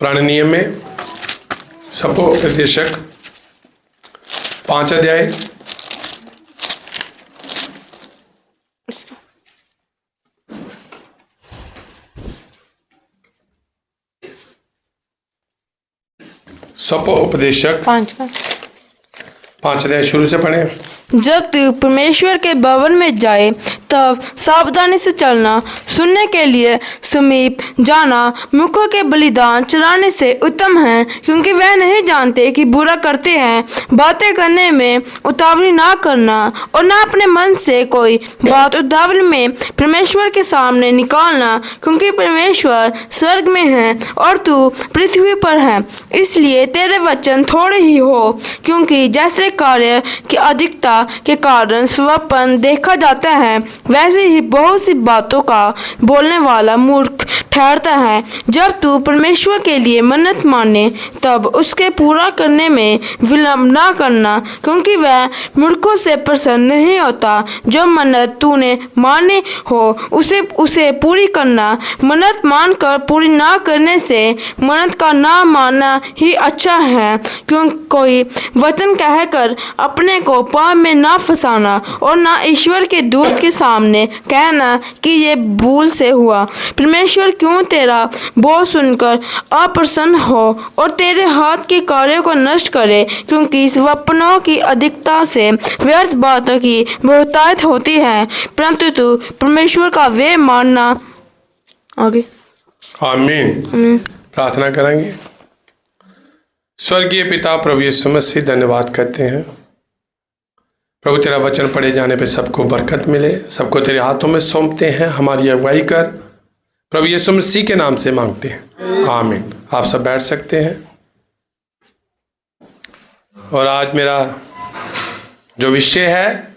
पुराने नियम में सपोपदेशक 5 अध्याय सपोपदेशक 5 अध्याय शुरू से पढ़े। जब तू परमेश्वर के भवन में जाए तब सावधानी से चलना, सुनने के लिए समीप जाना मूर्खों के बलिदान चढ़ाने से उत्तम है, क्योंकि वह नहीं जानते कि बुरा करते हैं। बातें करने में उतावली ना करना और ना अपने मन से कोई बात उतावली में परमेश्वर के सामने निकालना, क्योंकि परमेश्वर स्वर्ग में है और तू पृथ्वी पर है। इसलिए तेरे वचन थोड़े ही हो, क्योंकि जैसे कार्य की अधिकता के कारण स्वप्न देखा जाता है, वैसे ही बहुत सी बातों का बोलने वाला मूर्ख ठहरता है। जब तू परमेश्वर के लिए मन्नत माने तब उसके पूरा करने में विलंब ना करना, क्योंकि वह मूर्खों से प्रसन्न नहीं होता। जो मन्नत तूने माने हो उसे पूरी करना। मन्नत मानकर पूरी ना करने से मन्नत का ना मानना ही अच्छा है। क्यों कोई वचन कहकर अपने को पाप में ना फंसाना और ना ईश्वर के दूत के सामने कहना कि ये भूल से हुआ। परमेश्वर क्यों तेरा बोल सुनकर अप्रसन्न हो और तेरे हाथ के कार्यों को नष्ट करे, क्योंकि स्वप्नों की अधिकता से व्यर्थ बातों की बहुतायत होती है, परंतु तू परमेश्वर का वे मानना। आगे आमीन। प्रार्थना करेंगे। स्वर्गीय पिता प्रभु यीशु मसीह, धन्यवाद करते हैं प्रभु, तेरा वचन पढ़े जाने पे सबको बरकत मिले। सबको तेरे हाथों में सौंपते हैं, हमारी अगुवाई कर प्रभु यीशु मसीह के नाम से मांगते हैं, आमीन। आप सब बैठ सकते हैं। और आज मेरा जो विषय है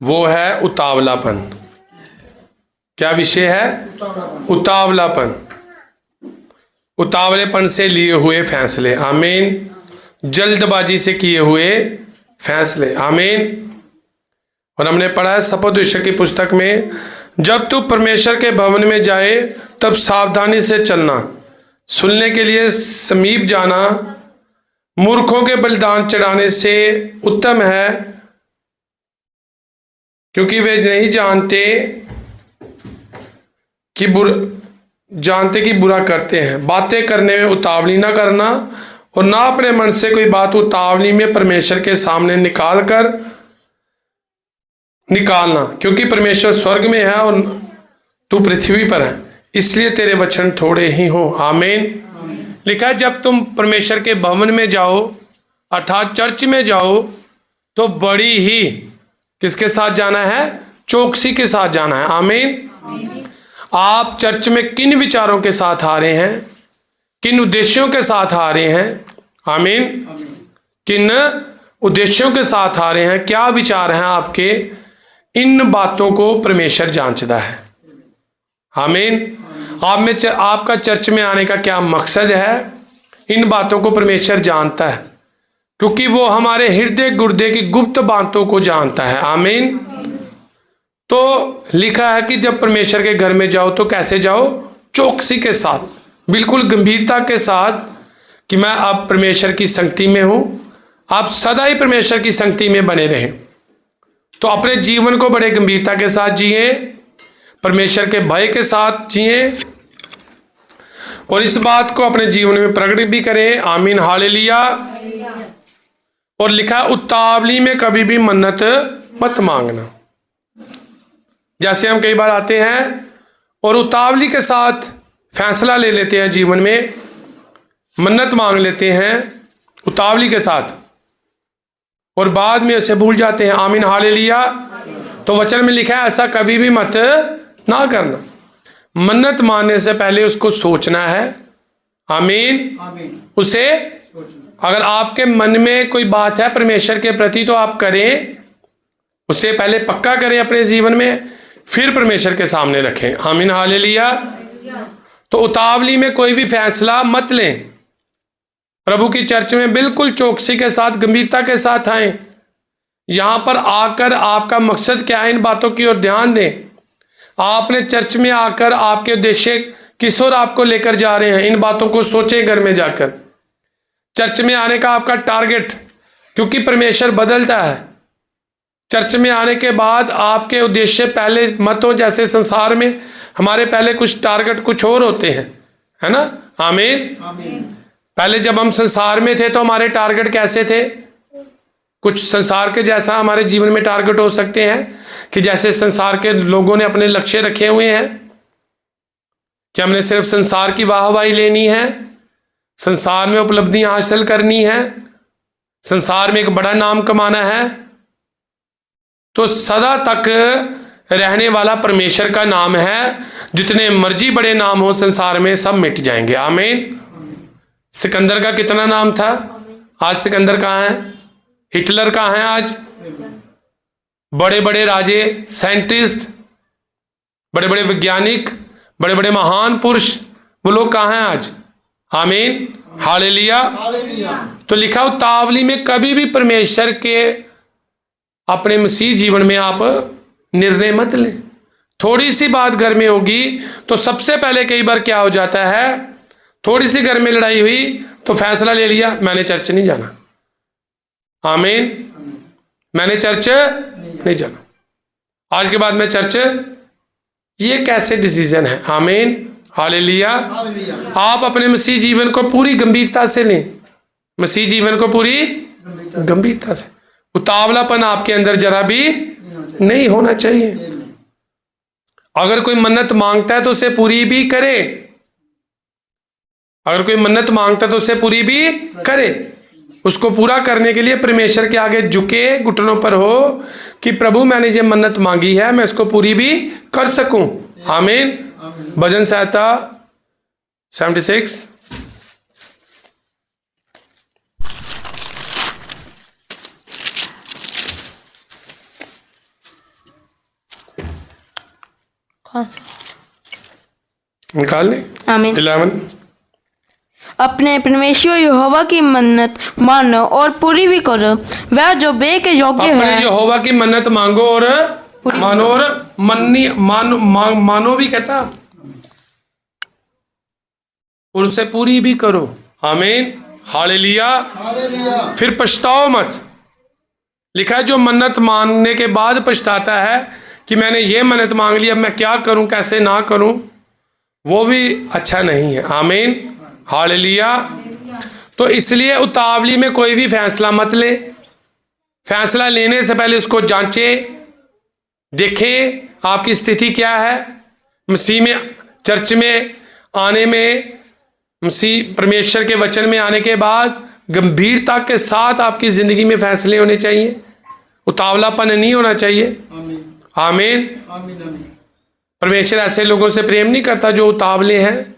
वो है उतावलापन। क्या विषय है? उतावलापन। उतावलेपन से लिए हुए फैसले, आमीन। जल्दबाजी से किए हुए फैसले, आमीन। और हमने पढ़ा है सपोपदेशक की पुस्तक में, जब तू परमेश्वर के भवन में जाए तब सावधानी से चलना, सुनने के लिए समीप जाना मूर्खों के बलिदान चढ़ाने से उत्तम है, क्योंकि वे नहीं जानते कि बुरा करते हैं। बातें करने में उतावली ना करना और ना अपने मन से कोई बात उतावली में परमेश्वर के सामने निकालना, क्योंकि परमेश्वर स्वर्ग में है और तू पृथ्वी पर है, इसलिए तेरे वचन थोड़े ही हो, आमीन। लिखा है, जब तुम परमेश्वर के भवन में जाओ अर्थात चर्च में जाओ तो बड़ी ही किसके साथ जाना है? चौकसी के साथ जाना है, आमीन। आप चर्च में किन विचारों के साथ आ रहे हैं? किन उद्देश्यों के साथ आ रहे हैं? आमीन। किन उद्देश्यों के साथ आ रहे हैं? क्या विचार हैं आपके? इन बातों को परमेश्वर जांचता है, आमीन। आपका चर्च में आने का क्या मकसद है? इन बातों को परमेश्वर जानता है, क्योंकि वो हमारे हृदय गुर्दे की गुप्त बातों को जानता है, आमीन। तो लिखा है कि जब परमेश्वर के घर में जाओ तो कैसे जाओ? चौकसी के साथ, बिल्कुल गंभीरता के साथ, कि मैं अब परमेश्वर की संगति में हूं। आप सदा ही परमेश्वर की संगति में बने रहें। तो अपने जीवन को बड़े गंभीरता के साथ जिए, परमेश्वर के भय के साथ जिए और इस बात को अपने जीवन में प्रकट भी करें, आमीन, हालेलुया। और लिखा, उतावली में कभी भी मन्नत मत मांगना। जैसे हम कई बार आते हैं और उतावली के साथ फैसला ले लेते हैं, जीवन में मन्नत मांग लेते हैं उतावली के साथ और बाद में उसे भूल जाते हैं, आमीन, हालेलुया। तो वचन में लिखा है ऐसा कभी भी मत ना करना। मन्नत मांगने से पहले उसको सोचना है, आमीन। उसे अगर आपके मन में कोई बात है परमेश्वर के प्रति तो आप करें, उसे पहले पक्का करें अपने जीवन में, फिर परमेश्वर के सामने रखें, आमीन, हालेलुया। तो उतावली में कोई भी फैसला मत लें। प्रभु की चर्च में बिल्कुल चौकसी के साथ, गंभीरता के साथ आए। यहां पर आकर आपका मकसद क्या है, इन बातों की ओर ध्यान दें। आपने चर्च में आकर आपके उद्देश्य किस ओर आपको लेकर जा रहे हैं, इन बातों को सोचें घर में जाकर। चर्च में आने का आपका टारगेट, क्योंकि परमेश्वर बदलता है। चर्च में आने के बाद आपके उद्देश्य पहले मत हो जैसे संसार में हमारे पहले कुछ टारगेट कुछ और होते हैं, है ना। आमीन। पहले जब हम संसार में थे तो हमारे टारगेट कैसे थे? कुछ संसार के जैसा हमारे जीवन में टारगेट हो सकते हैं कि जैसे संसार के लोगों ने अपने लक्ष्य रखे हुए हैं कि हमने सिर्फ संसार की वाहवाही लेनी है, संसार में उपलब्धियां हासिल करनी है, संसार में एक बड़ा नाम कमाना है। तो सदा तक रहने वाला परमेश्वर का नाम है। जितने मर्जी बड़े नाम हो संसार में सब मिट जाएंगे। आमीन। सिकंदर का कितना नाम था, आज सिकंदर कहाँ है? हिटलर कहाँ है आज? बड़े बड़े राजे, साइंटिस्ट, बड़े बड़े वैज्ञानिक, बड़े बड़े महान पुरुष, वो लोग कहाँ हैं आज? आमीन। हालेलुया। तो लिखा उतावली में कभी भी परमेश्वर के अपने मसीह जीवन में आप निर्णय मत लें। थोड़ी सी बात घर में होगी तो सबसे पहले कई बार क्या हो जाता है, थोड़ी सी घर में लड़ाई हुई तो फैसला ले लिया, मैंने चर्च नहीं जाना। आमीन। मैंने चर्च नहीं जाना, आज के बाद मैं चर्च, ये कैसे डिसीजन है? आमीन। हालेलुया। आप अपने मसीह जीवन को पूरी गंभीरता से लें, मसीह जीवन को पूरी गंभीरता से। उतावलापन आपके अंदर जरा भी नहीं होना चाहिए। अगर कोई मन्नत मांगता है तो उसे पूरी भी करे, अगर कोई मन्नत मांगता है तो उसे पूरी भी करे। उसको पूरा करने के लिए परमेश्वर के आगे झुके, घुटनों पर हो कि प्रभु मैंने ये मन्नत मांगी है, मैं इसको पूरी भी कर सकूं। आमीन। भजन संहिता 76। निकाल ले। आमीन। 11। अपने परमेश्वर यहोवा की मन्नत मानो और पूरी भी करो, वह जो बे के योग्य अपने है। यहोवा की मन्नत मांगो और मानो, और मानो भी कहता, और उसे पूरी भी करो। आमीन। हालेलुया। फिर पछताओ मत। लिखा है जो मन्नत मांगने के बाद पछताता है कि मैंने ये मन्नत मांग ली, अब मैं क्या करूं, कैसे ना करूं, वो भी अच्छा नहीं है। आमीन। हालेलुया। तो इसलिए उतावली में कोई भी फैसला मत ले। फैसला लेने से पहले उसको जांचें, देखें आपकी स्थिति क्या है। मसीह में, चर्च में आने में, मसीह परमेश्वर के वचन में आने के बाद गंभीरता के साथ आपकी जिंदगी में फैसले होने चाहिए, उतावलापन नहीं होना चाहिए। आमीन। परमेश्वर ऐसे लोगों से प्रेम नहीं करता जो उतावले हैं,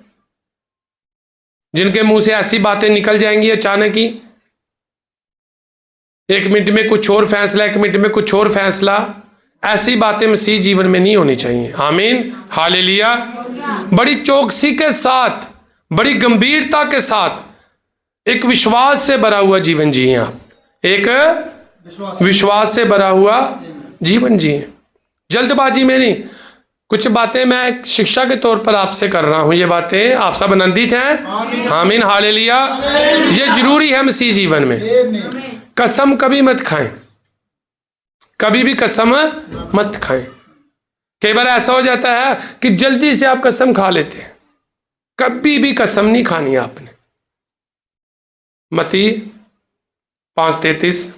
जिनके मुंह से ऐसी बातें निकल जाएंगी अचानक ही, एक मिनट में कुछ और फैसला, एक मिनट में कुछ और फैसला। ऐसी बातें मसीह जीवन में नहीं होनी चाहिए। आमीन। हालेलुया। बड़ी चौकसी के साथ, बड़ी गंभीरता के साथ, एक विश्वास से भरा हुआ जीवन जिए आप, एक विश्वास से भरा हुआ जीवन जिए, जल्दबाजी में नहीं। कुछ बातें मैं शिक्षा के तौर पर आपसे कर रहा हूं, ये बातें आप सब आनंदित हैं। आमीन। हालेलुया। ये जरूरी है मसीह जीवन में। कसम कभी मत खाएं, कभी भी कसम मत खाएं। कई बार ऐसा हो जाता है कि जल्दी से आप कसम खा लेते हैं, कभी भी कसम नहीं खानी आपने। मत्ती 5:33।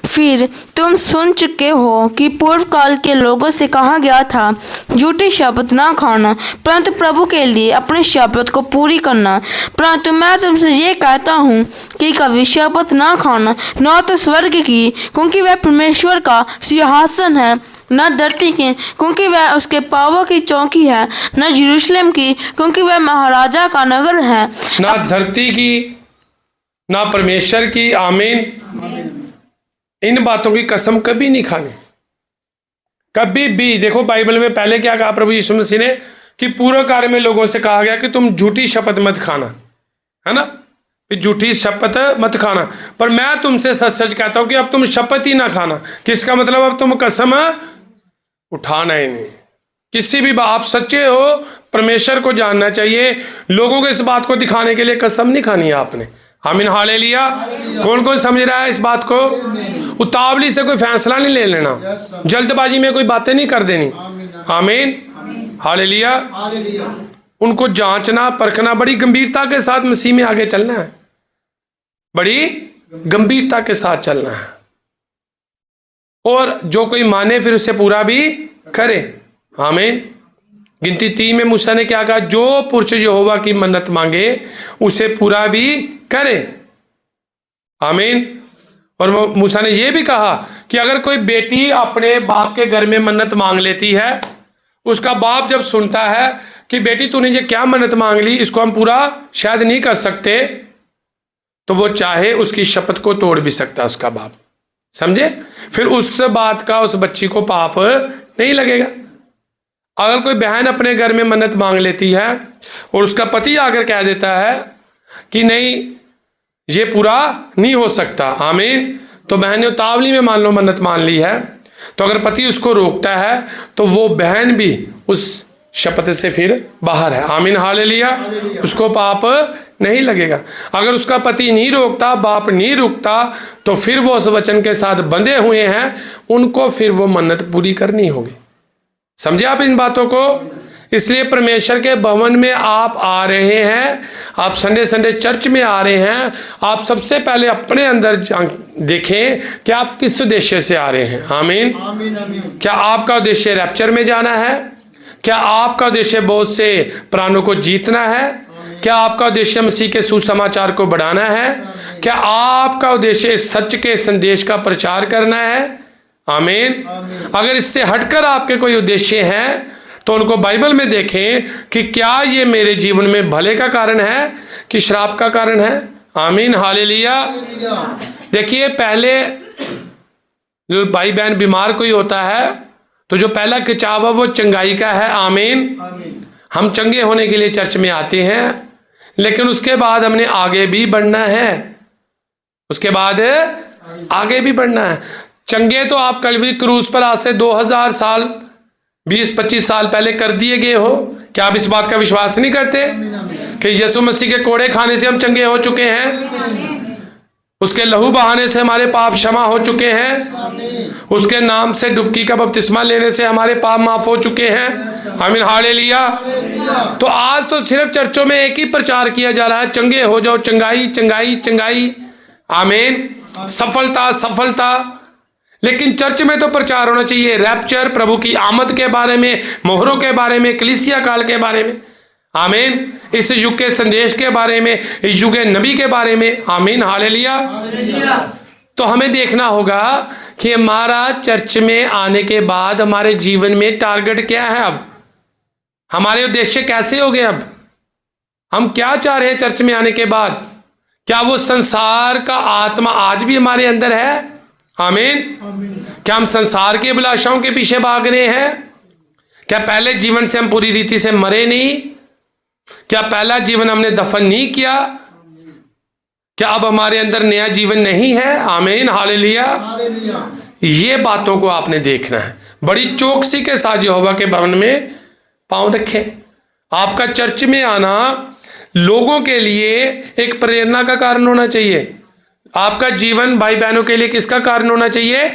फिर तुम सुन चुके हो कि पूर्व काल के लोगों से कहा गया था, झूठी शपथ ना खाना, परंतु प्रभु के लिए अपनी शपथ को पूरी करना। परंतु मैं तुमसे ये कहता हूँ कि कभी शपथ ना खाना, न तो स्वर्ग की, क्योंकि वह परमेश्वर का सिंहासन है, न धरती की, क्योंकि वह उसके पाँवों की चौकी है, न यरूशलेम की, क्योंकि वह महाराजा का नगर है। ना धरती की, ना परमेश्वर की। आमीन। इन बातों की कसम कभी नहीं खानी, कभी भी। देखो बाइबल में पहले क्या कहा प्रभु यीशु मसीह ने, कि पूर्व कार्य में लोगों से कहा गया कि तुम झूठी शपथ मत खाना, है ना। झूठी शपथ मत खाना। पर मैं तुमसे सच सच कहता हूं कि अब तुम शपथ ही ना खाना। किसका मतलब? अब तुम कसम उठाना ही नहीं। किसी भी आप सच्चे हो, परमेश्वर को जानना चाहिए। लोगों को इस बात को दिखाने के लिए कसम नहीं खानी है आपने। आमीन हालेलुया। कौन कौन समझ रहा है इस बात को? उतावली से कोई फैसला नहीं ले लेना, जल्दबाजी में कोई बातें नहीं कर देनी। आमीन हालेलुया। उनको जांचना परखना, बड़ी गंभीरता के साथ मसीह में आगे चलना है, बड़ी गंभीरता के साथ चलना है। और जो कोई माने फिर उसे पूरा भी करे। आमीन। गिनती 3 में मूसा ने क्या कहा? जो पुरुष यहोवा की मन्नत मांगे उसे पूरा भी करे। आमीन। और मूसा ने यह भी कहा कि अगर कोई बेटी अपने बाप के घर में मन्नत मांग लेती है, उसका बाप जब सुनता है कि बेटी तूने ये क्या मन्नत मांग ली, इसको हम पूरा शायद नहीं कर सकते, तो वो चाहे उसकी शपथ को तोड़ भी सकता है उसका बाप। समझे? फिर उस बात का उस बच्ची को पाप नहीं लगेगा। अगर कोई बहन अपने घर में मन्नत मांग लेती है और उसका पति आकर कह देता है कि नहीं ये पूरा नहीं हो सकता, आमीन, तो बहन ने उतावली में मान लो मन्नत मान ली है, तो अगर पति उसको रोकता है तो वो बहन भी उस शपथ से फिर बाहर है। आमीन हालेलुया। उसको पाप नहीं लगेगा। अगर उसका पति नहीं रोकता, बाप नहीं रुकता, तो फिर वो उस वचन के साथ बंधे हुए हैं, उनको फिर वो मन्नत पूरी करनी होगी। समझे आप इन बातों को? इसलिए परमेश्वर के भवन में आप आ रहे हैं, आप संडे संडे चर्च में आ रहे हैं, आप सबसे पहले अपने अंदर देखें कि आप किस उद्देश्य से आ रहे हैं। आमीन। क्या आपका उद्देश्य रैप्चर में जाना है? क्या आपका उद्देश्य बहुत से प्राणों को जीतना है? क्या आपका उद्देश्य मसीह के सुसमाचार को बढ़ाना है? क्या आपका उद्देश्य सच के संदेश का प्रचार करना है? आमीन। अगर इससे हटकर आपके कोई उद्देश्य हैं तो उनको बाइबल में देखें कि क्या ये मेरे जीवन में भले का कारण है कि श्राप का कारण है। आमीन हालेलुया। देखिए, पहले जो भाई बहन बीमार कोई होता है तो जो पहला खिंचाव है वो चंगाई का है। आमीन। हम चंगे होने के लिए चर्च में आते हैं, लेकिन उसके बाद हमने आगे भी बढ़ना है। उसके बाद आगे भी बढ़ना है। चंगे तो आप कल्वरी क्रूस पर आज से 2000 साल 20-25 साल पहले कर दिए गए हो। क्या आप इस बात का विश्वास नहीं करते कि यीशु मसीह के कोड़े खाने से हम चंगे हो चुके हैं? उसके लहू बहाने से हमारे पाप क्षमा हो चुके हैं। उसके नाम से डुबकी का बपतिस्मा लेने से हमारे पाप माफ हो चुके हैं। आमीन हालेलुया। तो आज तो सिर्फ चर्चों में एक ही प्रचार किया जा रहा है, चंगे हो जाओ, चंगाई चंगाई चंगाई। आमीन। सफलता सफलता। लेकिन चर्च में तो प्रचार होना चाहिए रैप्चर, प्रभु की आमद के बारे में, मोहरों के बारे में, कलीसिया काल के बारे में। आमीन। इस युग के संदेश के बारे में, इस युग के नबी के बारे में। आमीन हालेलुया। तो हमें देखना होगा कि हमारा चर्च में आने के बाद हमारे जीवन में टारगेट क्या है। अब हमारे उद्देश्य कैसे हो गए? अब हम क्या चाह रहे हैं चर्च में आने के बाद? क्या वो संसार का आत्मा आज भी हमारे अंदर है? आमीन। क्या हम संसार की अभिलाषाओं के पीछे भाग रहे हैं? क्या पहले जीवन से हम पूरी रीति से मरे नहीं? क्या पहला जीवन हमने दफन नहीं किया? क्या अब हमारे अंदर नया जीवन नहीं है? आमीन हालेलुया। ये बातों को आपने देखना है। बड़ी चौकसी के साथ यहोवा के भवन में पांव रखें। आपका चर्च में आना लोगों के लिए एक प्रेरणा का कारण होना चाहिए। आपका जीवन भाई बहनों के लिए किसका कारण होना चाहिए?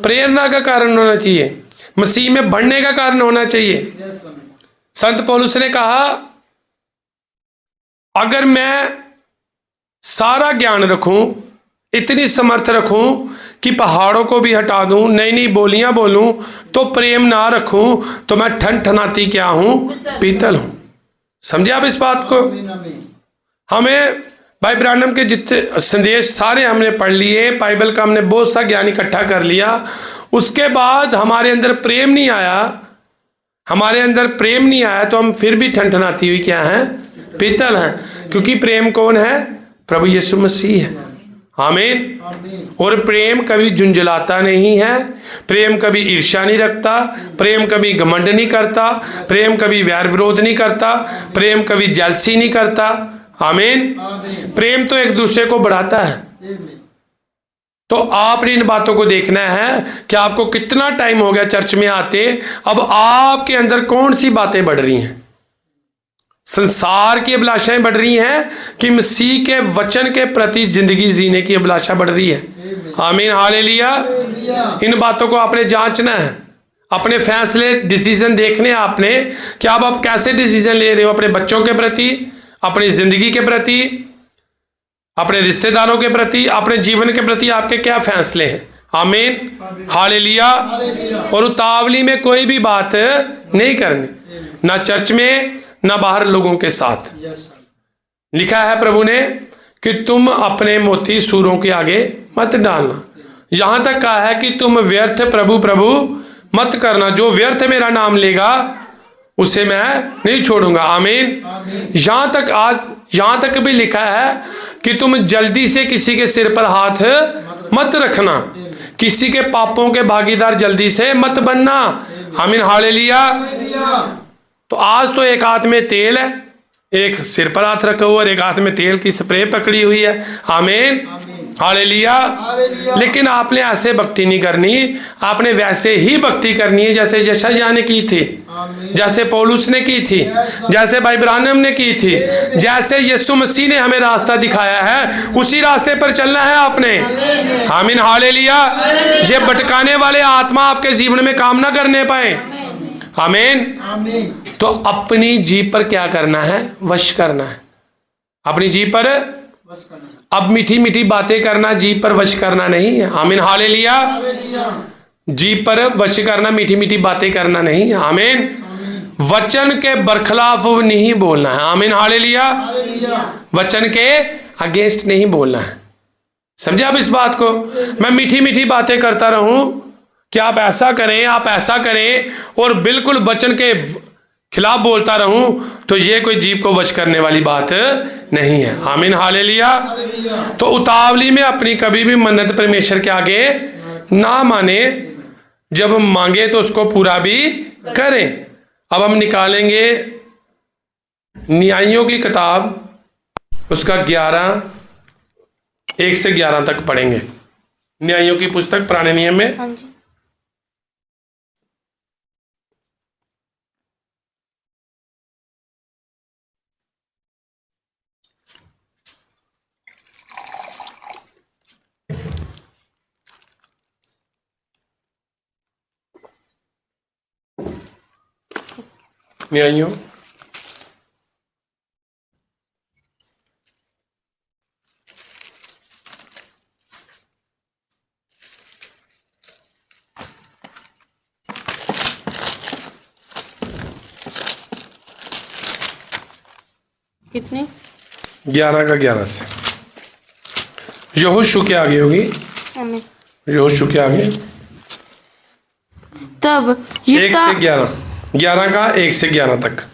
प्रेरणा का कारण होना चाहिए, मसीह में बढ़ने का कारण होना चाहिए। संत पौलुस ने कहा, अगर मैं सारा ज्ञान रखूं, इतनी समर्थ रखूं कि पहाड़ों को भी हटा दूं, नई नई बोलियां बोलूं, तो प्रेम ना रखूं तो मैं ठनठनाती क्या हूं? पीतल हूं। समझे आप इस बात को? हमें भाई ब्रानम के जितने संदेश सारे हमने पढ़ लिए, बाइबल का हमने बहुत सा ज्ञान इकट्ठा कर लिया, उसके बाद हमारे अंदर प्रेम नहीं आया, हमारे अंदर प्रेम नहीं आया तो हम फिर भी ठनठनाती हुई क्या है? पीतल हैं। क्योंकि प्रेम कौन है? प्रभु यीशु मसीह है। आमीन। और प्रेम कभी झुंझलाता नहीं है, प्रेम कभी ईर्ष्या नहीं रखता, प्रेम कभी घमंड नहीं करता, प्रेम कभी वैर विरोध नहीं करता, प्रेम कभी जेलसी नहीं करता। आमीन। प्रेम तो एक दूसरे को बढ़ाता है। तो आपने इन बातों को देखना है कि आपको कितना टाइम हो गया चर्च में आते, अब आपके अंदर कौन सी बातें बढ़ रही हैं। संसार की अभिलाषाएं बढ़ रही हैं कि मसीह के वचन के प्रति जिंदगी जीने की अभिलाषा बढ़ रही है। आमीन, हालेलुया। इन बातों को आपने जांचना है, अपने फैसले डिसीजन देखने आपने कि आप कैसे डिसीजन ले रहे हो अपने बच्चों के प्रति, अपनी जिंदगी के प्रति, अपने रिश्तेदारों के प्रति, अपने जीवन के प्रति आपके क्या फैसले हैं। आमीन, हालेलुया। और उतावली में कोई भी बात नहीं करनी, ना चर्च में ना बाहर लोगों के साथ। लिखा है प्रभु ने कि तुम अपने मोती सूरों के आगे मत डालना। यहां तक कहा है कि तुम व्यर्थ प्रभु प्रभु मत करना, जो व्यर्थ मेरा नाम लेगा उसे मैं नहीं छोड़ूंगा। आमीन। यहां तक भी लिखा है कि तुम जल्दी से किसी के सिर पर हाथ मत रखना, किसी के पापों के भागीदार जल्दी से मत बनना। आमीन, हालेलुया। तो आज तो एक हाथ में तेल है, एक सिर पर हाथ रखा हुआ और एक हाथ में तेल की स्प्रे पकड़ी हुई है। आमीन, हालेलुया। लेकिन आपने ऐसे भक्ति नहीं करनी, आपने वैसे ही भक्ति करनी है जैसे यशायाह ने की थी, जैसे पौलुस ने की थी, जैसे भाई ब्रानम ने की थी, जैसे यीशु मसीह ने हमें रास्ता दिखाया है, उसी रास्ते पर चलना है आपने। आमीन, हालेलुया। ये भटकाने वाले आत्मा आपके जीवन में काम ना करने पाए। आमीन। तो अपनी जीभ पर क्या करना है? वश करना है अपनी जीभ पर। अब मीठी मीठी बातें करना जीभ पर वश करना नहीं है। आमीन, हालेलुया। जीभ पर वश करना, मीठी मीठी बातें करना नहीं है। आमीन। वचन के बरखिलाफ नहीं बोलना है। आमीन, हालेलुया। वचन के अगेंस्ट नहीं बोलना है। समझे आप इस बात को? मैं मीठी मीठी बातें करता रहूं कि आप ऐसा करें, आप ऐसा करें, और बिल्कुल वचन के खिलाफ बोलता रहूं, तो ये कोई जीभ को वश करने वाली बात नहीं है। आमीन, हालेलुया। तो उतावली में अपनी कभी भी मन्नत परमेश्वर के आगे ना माने, जब हम मांगे तो उसको पूरा भी करें। अब हम निकालेंगे न्यायों की किताब, उसका 1 से 11 तक पढ़ेंगे। न्यायों की पुस्तक पुराने नियम में। न्यायों कितने? 11 का 11 से। यहोशू के आगे होगी, यहोशू के आगे तब 1 से 11 का 1 से 11 तक।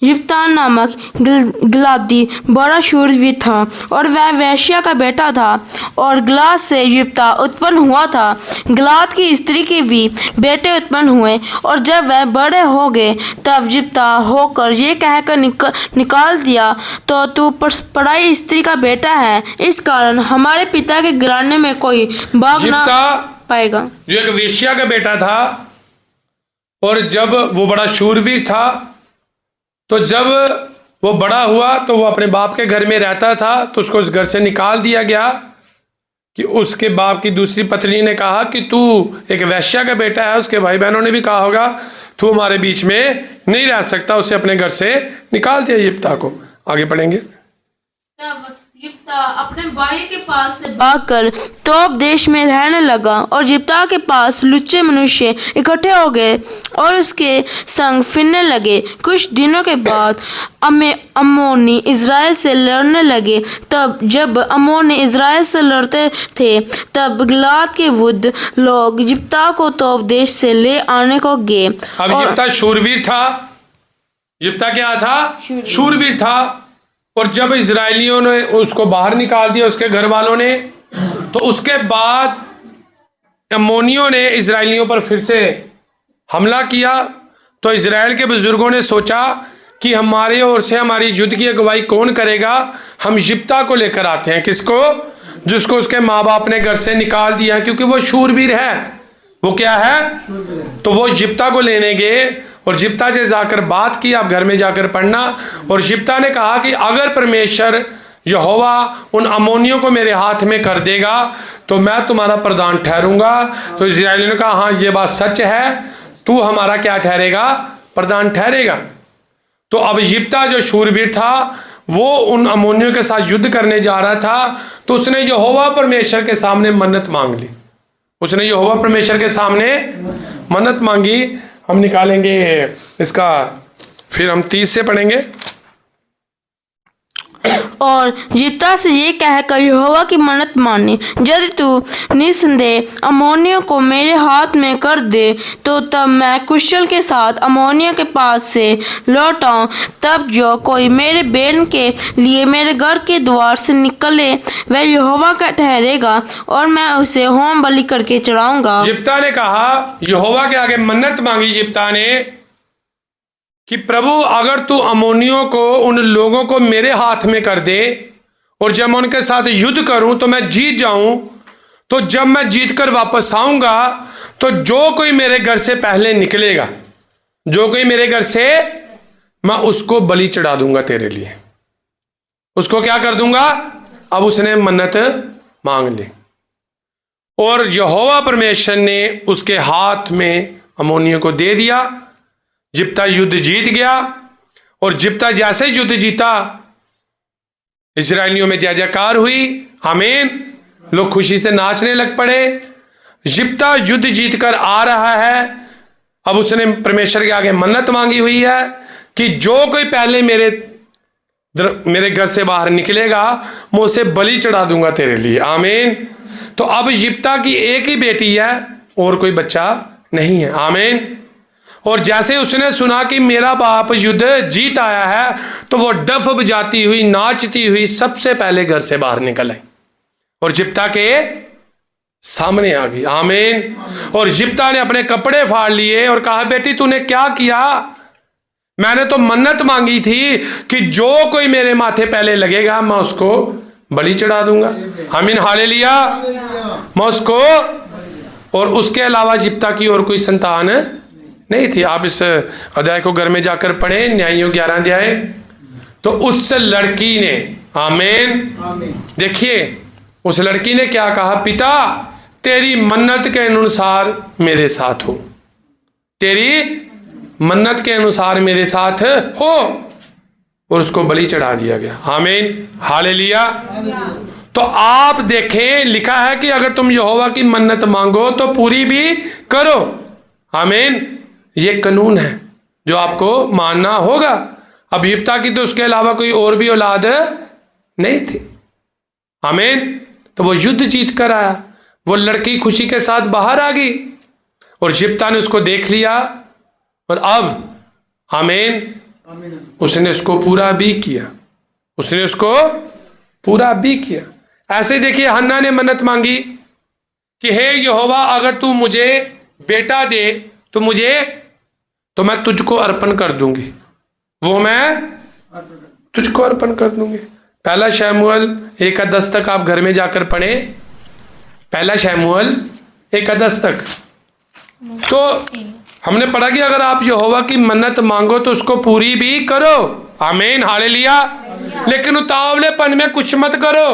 यिप्ताह नामक गिलादी बड़ा शूरवीर था और वह वेश्या का बेटा था, और गिलाद से यिप्ताह उत्पन्न हुआ था। गिलाद की स्त्री के भी बेटे उत्पन्न हुए, और जब वह बड़े हो गए तब यिप्ताह होकर ये कहकर निकाल दिया, तो तू पराई स्त्री का बेटा है, इस कारण हमारे पिता के घराने में कोई भाग ना पाएगा। जो एक वेश्या का बेटा था, और जब वो बड़ा शूरवीर था, तो जब वो बड़ा हुआ तो वो अपने बाप के घर में रहता था, तो उसको उस घर से निकाल दिया गया कि उसके बाप की दूसरी पत्नी ने कहा कि तू एक वैश्या का बेटा है। उसके भाई बहनों ने भी कहा होगा तू हमारे बीच में नहीं रह सकता, उसे अपने घर से निकाल दिया यिप्ताह को। आगे पढ़ेंगे। तब यिप्ताह अपने भाई के पास से भागकर तोब देश में रहने लगा, और यिप्ताह के पास लुच्चे मनुष्य इकट्ठे हो गए और उसके संग फिरने लगे। कुछ दिनों के बाद अम्मोनी इज़राइल से लड़ने लगे। तब जब अम्मोनी इज़राइल से लड़ते थे, तब गिलाद के वुद्ध लोग यिप्ताह को तोब देश से ले आने को गए। अब यिप्ताह शूरवीर था। यिप्ताह क्या था? शूरवीर था। और जब इजरायलियों ने उसको बाहर निकाल दिया, उसके घर वालों ने, तो उसके बाद अम्मोनियों ने इजरायलियों पर फिर से हमला किया। तो इजराइल के बुजुर्गों ने सोचा कि हमारे ओर से हमारी युद्ध की अगुवाई कौन करेगा, हम यिप्ता को लेकर आते हैं। किसको? जिसको उसके माँ बाप ने घर से निकाल दिया, क्योंकि वो शूरवीर है। वो क्या है? तो वो यिप्ता को लेने गए और यिप्ता से जाकर बात की, आप घर में जाकर पढ़ना। और यिप्ता ने कहा कि अगर परमेश्वर यहोवा उन अमोनियों को मेरे हाथ में कर देगा तो मैं तुम्हारा प्रधान ठहरूंगा। तो इस्राएलियों ने कहा हाँ ये बात सच है, तू हमारा क्या ठहरेगा? प्रधान ठहरेगा। तो अब यिप्ता जो शूरवीर था वो उन अमोनियों के साथ युद्ध करने जा रहा था, तो उसने यहोवा परमेश्वर के सामने मन्नत मांग ली। उसने यहोवा परमेश्वर के सामने मन्नत मांगी। हम निकालेंगे इसका, फिर हम 30 से पढ़ेंगे। और यिप्ता से ये कहकर यहोवा की मन्नत मानी, यदि तू निस्संदेह अम्मोनियों को मेरे हाथ में कर दे तो तब मैं कुशल के साथ अम्मोनियों के पास से लौट आऊं। तब जो कोई मेरे बेन के लिए मेरे घर के द्वार से निकले वह यहोवा का ठहरेगा और मैं उसे होम बलि करके चढ़ाऊंगा। यिप्ता ने कहा, यहोवा के आगे मन्नत मांगी यिप्ता ने कि प्रभु अगर तू अमोनियों को, उन लोगों को मेरे हाथ में कर दे और जब मैं उनके साथ युद्ध करूं तो मैं जीत जाऊं, तो जब मैं जीत कर वापस आऊंगा तो जो कोई मेरे घर से पहले निकलेगा, जो कोई मेरे घर से, मैं उसको बलि चढ़ा दूंगा तेरे लिए। उसको क्या कर दूंगा? अब उसने मन्नत मांग ली और यहोवा परमेश्वर ने उसके हाथ में अमोनियों को दे दिया। यिप्ता युद्ध जीत गया और यिप्ता जैसे युद्ध जीता इस्राएलियों में जय जयकार हुई। आमीन। लोग खुशी से नाचने लग पड़े। यिप्ता युद्ध जीत कर आ रहा है। अब उसने परमेश्वर के आगे मन्नत मांगी हुई है कि जो कोई पहले मेरे घर से बाहर निकलेगा मैं उसे बलि चढ़ा दूंगा तेरे लिए। आमीन। तो अब यिप्ता की एक ही बेटी है और कोई बच्चा नहीं है। आमीन। और जैसे उसने सुना कि मेरा बाप युद्ध जीत आया है तो वो डफ बजाती हुई, नाचती हुई सबसे पहले घर से बाहर निकल आई और यिप्ता के सामने आ गई। आमीन। और यिप्ता ने अपने कपड़े फाड़ लिए और कहा, बेटी तूने क्या किया? मैंने तो मन्नत मांगी थी कि जो कोई मेरे माथे पहले लगेगा मैं उसको बलि चढ़ा दूंगा। आमीन। हालेलुया। मैं उसको, और उसके अलावा यिप्ता की और कोई संतान नहीं थी। आप इस अध्याय को घर में जाकर पढ़ें, न्यायियों 11 अध्याय। तो उस लड़की ने, आमीन, देखिए उस लड़की ने क्या कहा, पिता तेरी मन्नत के अनुसार मेरे साथ हो, तेरी मन्नत के अनुसार मेरे साथ हो। और उसको बलि चढ़ा दिया गया। आमीन। हालेलुया। तो आप देखें, लिखा है कि अगर तुम यहोवा की मन्नत मांगो तो पूरी भी करो। आमीन। ये कानून है जो आपको मानना होगा। अब यिप्ता की तो उसके अलावा कोई और भी औलाद नहीं थी। आमीन। तो वो युद्ध जीत कर आया। वो लड़की खुशी के साथ बाहर आ गई और यिप्ता ने उसको देख लिया और अब, आमीन, उसने उसको पूरा भी किया। उसने उसको पूरा भी किया। ऐसे देखिए हन्ना ने मन्नत मांगी कि हे यहोवा अगर तू मुझे बेटा दे तो मैं तुझको अर्पण कर दूंगी, वो मैं तुझको अर्पण कर दूंगी। पहला शमूएल 1:10 तक आप घर में जाकर पढ़े। पहला शमूएल 1:10 तक। तो हमने पढ़ा कि अगर आप यहोवा की मन्नत मांगो तो उसको पूरी भी करो। आमीन। हालेलुया। लेकिन उतावलेपन में कुछ मत करो।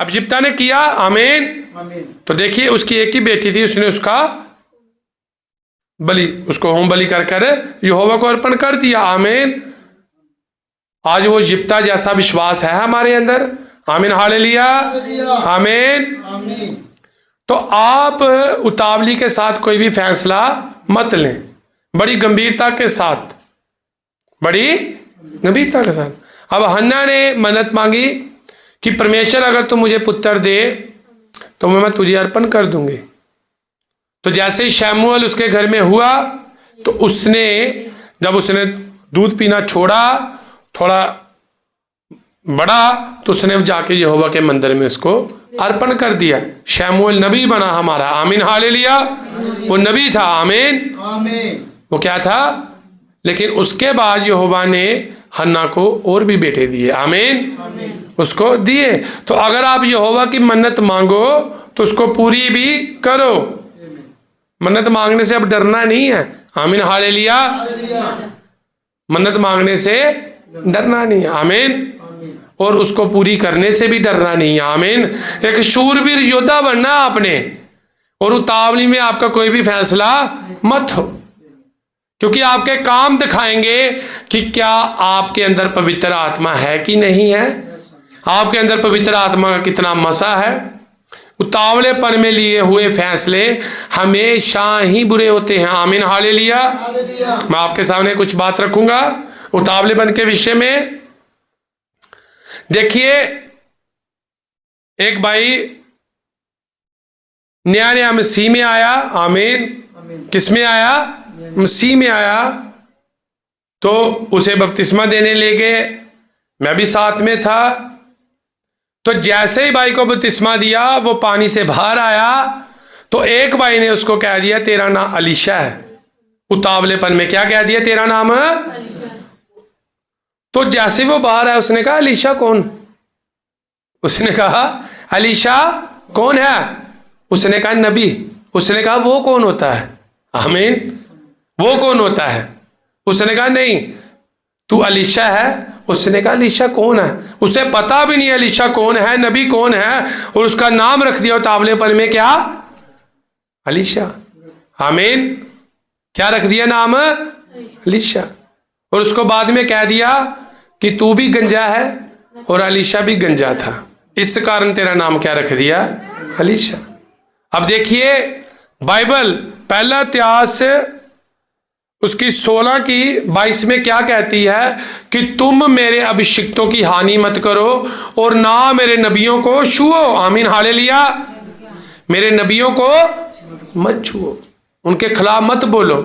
अब यिप्ता ने किया। आमीन। तो देखिए उसकी एक ही बेटी थी, उसने उसका बलि, उसको होम बलि कर कर यहोवा को अर्पण कर दिया। आमीन। आज वो यिप्ता जैसा विश्वास है हमारे अंदर। आमीन। हालेलुया। आमीन। तो आप उतावली के साथ कोई भी फैसला मत लें, बड़ी गंभीरता के साथ, बड़ी गंभीरता के साथ। अब हन्ना ने मन्नत मांगी कि परमेश्वर अगर तू मुझे पुत्र दे तो मैं तुझे अर्पण कर दूंगी। तो जैसे ही शमूएल उसके घर में हुआ तो उसने, जब उसने दूध पीना छोड़ा, थोड़ा बड़ा, तो उसने जाके यहोवा के मंदिर में उसको अर्पण कर दिया। शमूएल नबी बना हमारा। आमीन। हालेलुया। वो नबी था। आमीन। वो क्या था? लेकिन उसके बाद यहोवा ने हन्ना को और भी बेटे दिए। आमीन, उसको दिए। तो अगर आप यहोवा की मन्नत मांगो तो उसको पूरी भी करो। मन्नत मांगने से अब डरना नहीं है। आमीन, हालेलुया। मन्नत मांगने से डरना नहीं है। आमीन, और उसको पूरी करने से भी डरना नहीं है। आमीन, एक शूरवीर योद्धा बनना आपने, और उतावली में आपका कोई भी फैसला मत हो, क्योंकि आपके काम दिखाएंगे कि क्या आपके अंदर पवित्र आत्मा है कि नहीं है, आपके अंदर पवित्र आत्मा का कितना मसा है। उतावलेपन में लिए हुए फैसले हमेशा ही बुरे होते हैं। आमीन, हालेलुया। मैं आपके सामने कुछ बात रखूंगा उतावलेपन के विषय में। देखिए, एक भाई नया नया मसीह में आया। आमीन, किस में आया? मसीह में आया। तो उसे बपतिस्मा देने ले गए, मैं भी साथ में था। तो जैसे ही भाई को बपतिस्मा दिया, वो पानी से बाहर आया, तो एक भाई ने उसको कह दिया तेरा नाम अलीशा है। उतावलेपन में क्या कह दिया? तेरा नाम है। तो जैसे वो बाहर आया, उसने कहा अलीशा कौन? उसने कहा अलीशा कौन है? उसने कहा नबी। उसने कहा वो कौन होता है? आमीन, वो कौन होता है? उसने कहा नहीं, तू अलीशा है। उसने कहा अलीशा कौन है? उसे पता भी नहीं अलीशा कौन है, नबी कौन है, और उसका नाम रख दिया उतावलेपन में क्या? अलीशा। आमीन, क्या रख दिया नाम? अलीशा। और उसको बाद में कह दिया कि तू भी गंजा है और अलीशा भी गंजा था, इस कारण तेरा नाम क्या रख दिया? अलीशा। अब देखिए, बाइबल पहला इतिहास उसकी 16 की 22 में क्या कहती है कि तुम मेरे अभिषिक्तों की हानि मत करो और ना मेरे नबियों को छुओ। आमीन, हालेलुया। मेरे नबियों को मत छुओ, उनके खिलाफ मत बोलो।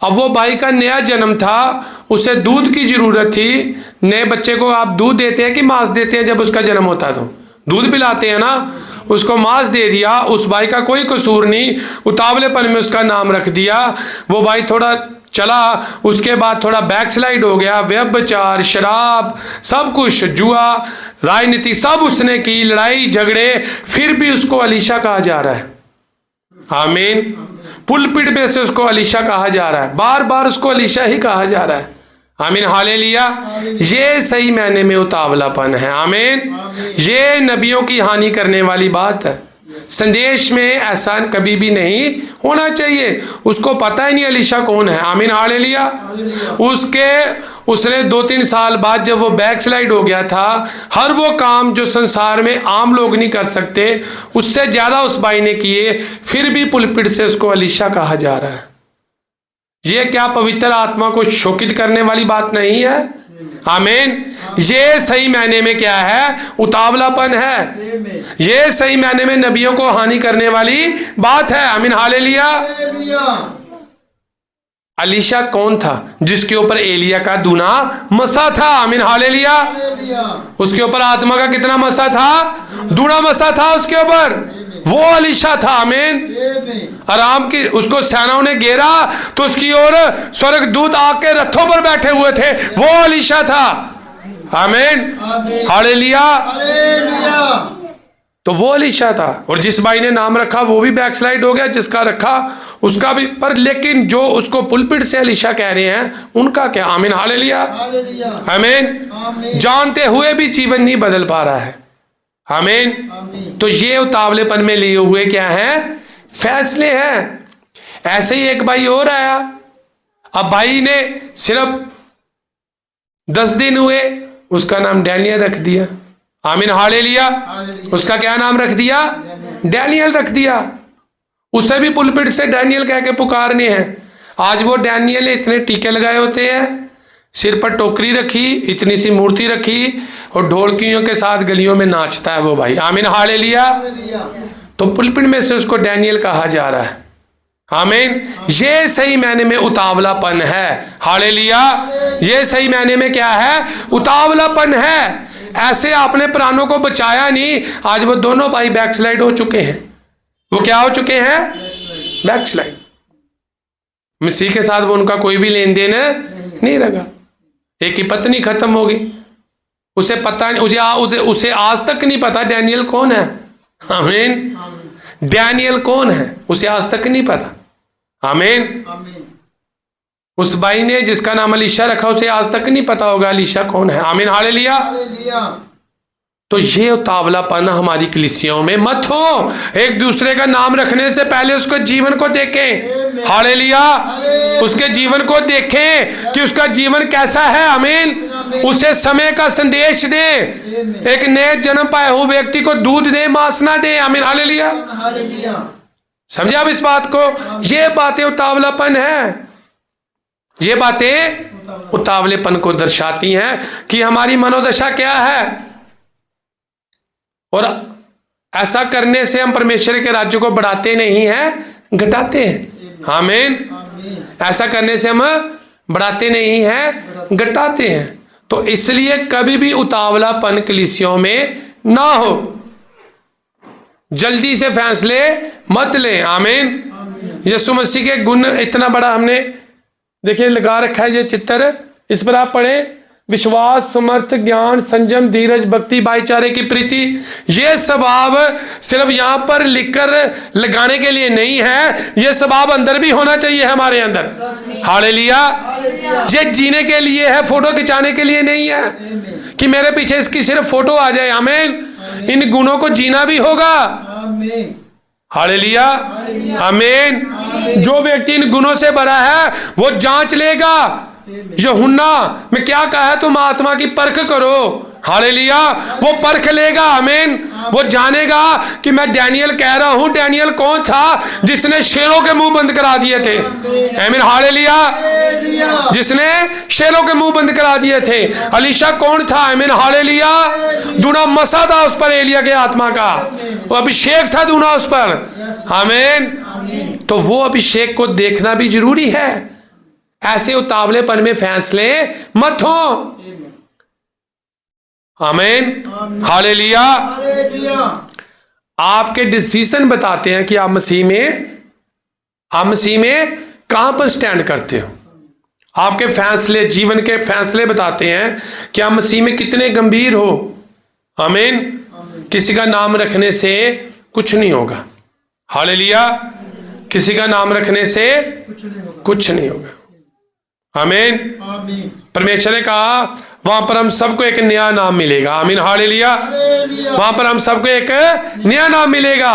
अब वो भाई का नया जन्म था, उसे दूध की जरूरत थी। नए बच्चे को आप दूध देते हैं कि मांस देते हैं? जब उसका जन्म होता है तो दूध पिलाते हैं ना। उसको मांस दे दिया। उस भाई का कोई कसूर नहीं, उतावलेपन में उसका नाम रख दिया। वो भाई थोड़ा चला, उसके बाद थोड़ा बैकस्लाइड हो गया। व्यभिचार, शराब, सब कुछ, जुआ, राजनीति, सब उसने की, लड़ाई झगड़े, फिर भी उसको अलीशा कहा जा रहा है। आमीन, पुलपिट में से उसको अलीशा कहा जा रहा है, बार बार उसको अलीशा ही कहा जा रहा है। आमीन, हालेलुया। ये सही मायने में उतावलापन है। आमीन, ये नबियों की हानि करने वाली बात है। संदेश में ऐसा कभी भी नहीं होना चाहिए। उसको पता ही नहीं अलीशा कौन है। आमीन, हालेलुया। उसने 2-3 साल बाद जब वो बैकस्लाइड हो गया था, हर वो काम जो संसार में आम लोग नहीं कर सकते, उससे ज्यादा उस भाई ने किए, फिर भी पुलपिट से उसको अलीशा कहा जा रहा है। ये क्या पवित्र आत्मा को शोकित करने वाली बात नहीं है? आमीन, ये सही मायने में क्या है? उतावलापन है। ये सही मायने में नबियों को हानि करने वाली बात है। आमीन, हालेलुया। अलीशा कौन था? जिसके ऊपर एलिया का दूना मसा था। आमीन, हालेलुया। उसके ऊपर आत्मा का कितना मसा था? दूना मसा था उसके ऊपर। वो अलीशा था। आमीन। आराम की उसको सेनाओं ने घेरा तो उसकी ओर स्वर्गदूत आके रथों पर बैठे हुए थे, वो अलीशा था। आमीन, हालेलुया। तो वो अलीशा था। और जिस भाई ने नाम रखा वो भी बैकस्लाइड हो गया, जिसका रखा उसका भी। पर लेकिन जो उसको पुलपिट से अलीशा कह रहे हैं, उनका क्या? आमीन, हालेलुया। आमीन, जानते हुए भी जीवन नहीं बदल पा रहा है। आमीन। तो ये उतावलेपन में लिए हुए क्या है? फैसले हैं। ऐसे ही एक भाई और आया। अब भाई ने सिर्फ 10 दिन हुए, उसका नाम डैनियल रख दिया। आमीन, हालेलुया। उसका क्या नाम रख दिया? डैनियल रख दिया। उसे भी पुलपिट से डैनियल कह के पुकारने हैं। आज वो डैनियल ने इतने टीके लगाए होते हैं, सिर पर टोकरी रखी, इतनी सी मूर्ति रखी, और ढोलकियों के साथ गलियों में नाचता है वो भाई। आमीन, हालेलुया। तो पुलपिट में से उसको डैनियल कहा जा रहा है। आमीन, ये सही मायने में उतावलापन है। हालेलुया। ये सही मायने में क्या है? उतावलापन है। ऐसे आपने प्राणों को बचाया नहीं। आज वो दोनों भाई बैकस्लाइड हो चुके हैं। वो क्या हो चुके हैं? बैकस्लाइड। मसीह के साथ वो उनका कोई भी लेन देन नहीं लगा। एक की पत्नी खत्म होगी, उसे पता नहीं, उसे आज तक नहीं पता डैनियल कौन है। आमीन। डैनियल कौन है उसे आज तक नहीं पता। आमीन। उस भाई ने जिसका नाम अलीशा रखा उसे आज तक नहीं पता होगा अलीशा कौन है। आमीन हालेलुया। तो ये उतावलापन हमारी कलीसियाओं में मत हो। एक दूसरे का नाम रखने से पहले उसको जीवन को देखें। हालेलुया। उसके जीवन को देखें कि उसका जीवन कैसा है। आमीन। उसे समय का संदेश दे। एक नए जन्म पाए हुए व्यक्ति को दूध दे, मांस ना दे। आमीन हालेलुया। समझे आप इस बात को? ये बातें उतावलापन है। ये बातें उतावलेपन को दर्शाती हैं कि हमारी मनोदशा क्या है। और ऐसा करने से हम परमेश्वर के राज्य को बढ़ाते नहीं हैं, घटाते हैं। आमीन। ऐसा करने से हम बढ़ाते नहीं हैं, घटाते हैं। तो इसलिए कभी भी उतावलापन कलीसियों में ना हो। जल्दी से फैसले मत लें। आमीन। यीशु मसीह के गुण इतना बड़ा हमने देखिए लगा रखा है। ये चित्र, इस पर आप पढ़े, विश्वास, समर्थ, ज्ञान, संयम, धीरज, भक्ति, भाईचारे की प्रीति। ये स्वभाव सिर्फ यहां पर लिखकर लगाने के लिए नहीं है, ये स्वभाव अंदर भी होना चाहिए हमारे अंदर। हालेलुया। ये जीने के लिए है, फोटो खिंचाने के लिए नहीं है कि मेरे पीछे इसकी सिर्फ फोटो आ जाए। आमीन। इन गुणों को जीना भी होगा। हालेलुया। आमीन। जो व्यक्ति इन गुणों से भरा है वो जांच लेगा। यूहन्ना में क्या कहा है? तुम आत्मा की परख करो। हालेलुया। वो परख लेगा। आमीन। वो जानेगा कि मैं डैनियल कह रहा हूं। डैनियल कौन था? जिसने शेरों के मुंह बंद करा दिए थे। आमीन हालेलुया। जिसने शेरों के मुंह बंद करा दिए थे। अलीशा कौन था? आमीन हालेलुया। दूना मसा था उस पर एलिया के आत्मा का, वो अभिषेक था दूना उस पर। आमीन। तो वो अभिषेक को देखना भी जरूरी है। ऐसे उतावलेपन में फैसले मत हो। आमीन हालेलुया। आपके डिसीजन बताते हैं कि आप मसीह में कहां पर स्टैंड करते हो। आपके फैसले, जीवन के फैसले बताते हैं कि आप मसीह में कितने गंभीर हो। आमीन। किसी का नाम रखने से कुछ नहीं होगा। हालेलुया। किसी का नाम रखने से कुछ नहीं होगा। आमीन। परमेश्वर ने कहा वहां पर हम सबको एक नया नाम मिलेगा। आमीन हालेलुया। वहां पर हम सबको एक नया नाम मिलेगा।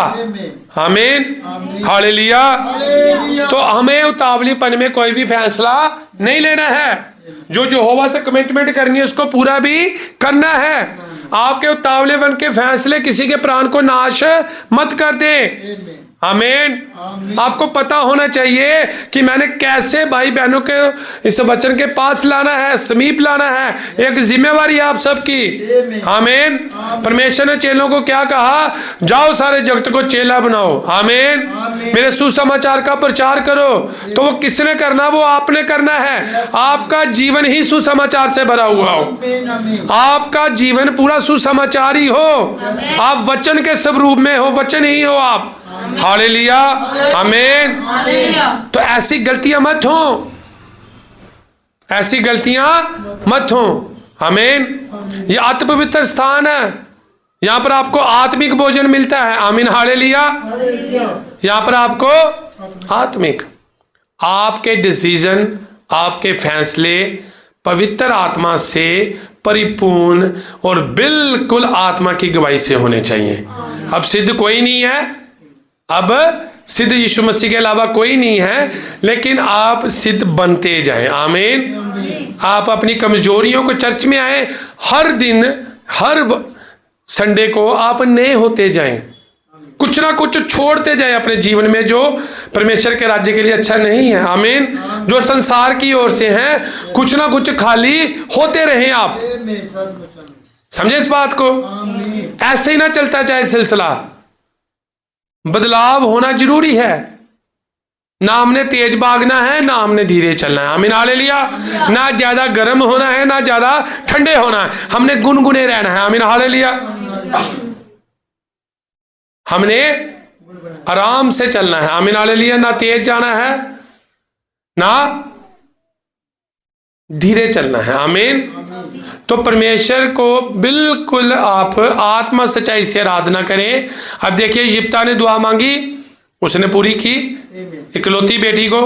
आमीन हालेलुया। तो हमें उतावलीपन में कोई भी फैसला नहीं लेना है। जो यहोवा से कमिटमेंट करनी है उसको पूरा भी करना है। आपके उतावलेपन के फैसले किसी के प्राण को नाश मत कर दे। आमीन। आपको पता होना चाहिए कि मैंने कैसे भाई बहनों के इस वचन के पास लाना है, समीप लाना है। एक जिम्मेवारी है आप सबकी। आमीन। परमेश्वर ने चेलों को क्या कहा? जाओ सारे जगत को चेला बनाओ। आमीन। मेरे सुसमाचार का प्रचार करो। तो वो किसने करना? वो आपने करना है। आपका जीवन ही सुसमाचार से भरा हुआ हो। आपका जीवन पूरा सुसमाचार ही हो। आप वचन के स्वरूप में हो, वचन ही हो आप। हालेलुया। आमीन। तो ऐसी गलतियां मत हो, ऐसी गलतियां मत हो। आमीन। ये अति पवित्र स्थान है। यहां पर आपको आत्मिक भोजन मिलता है। आमीन हालेलुया। यहां पर आपको आत्मिक, आपके डिसीजन, आपके फैसले पवित्र आत्मा से परिपूर्ण और बिल्कुल आत्मा की गवाही से होने चाहिए। अब सिद्ध कोई नहीं है, अब सिद्ध यीशु मसीह के अलावा कोई नहीं है, लेकिन आप सिद्ध बनते जाएं। आमीन। आप अपनी कमजोरियों को चर्च में आए, हर दिन हर संडे को आप नए होते जाएं। कुछ ना कुछ छोड़ते जाएं अपने जीवन में जो परमेश्वर के राज्य के लिए अच्छा नहीं है। आमीन। जो संसार की ओर से है, कुछ ना कुछ खाली होते रहें आप। समझे इस बात को? ऐसे ही ना चलता जाए सिलसिला। बदलाव होना जरूरी है। ना हमने तेज भागना है, ना हमने धीरे चलना है। आमीन हालेलुया। ना ज्यादा गर्म होना है, ना ज्यादा ठंडे होना है। हमने गुनगुने रहना है। आमीन हालेलुया। हमने आराम से चलना है। आमीन हालेलुया। ना तेज जाना है, ना धीरे चलना है। आमीन। तो परमेश्वर को बिल्कुल आप आत्मा सच्चाई से आराधना करें। अब देखिए, यिप्ता ने दुआ मांगी, उसने पूरी की, इकलौती बेटी को।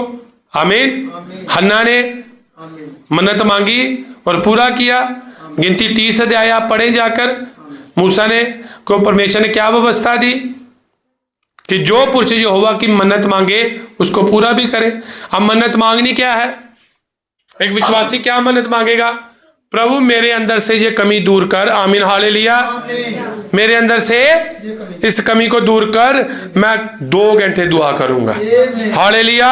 आमीन। हन्ना ने मन्नत मांगी और पूरा किया। गिनती 30 अध्याय आप पढ़े जाकर। मूसा ने को परमेश्वर ने क्या व्यवस्था दी कि जो पुरुष यहोवा की मन्नत मांगे उसको पूरा भी करे। अब मन्नत मांगनी क्या है? एक विश्वासी क्या मन्नत मांगेगा? प्रभु मेरे अंदर से ये कमी दूर कर। आमीन, हालेलुया। मेरे अंदर से इस कमी को दूर कर। मैं 2 घंटे दुआ करूंगा। हालेलुया।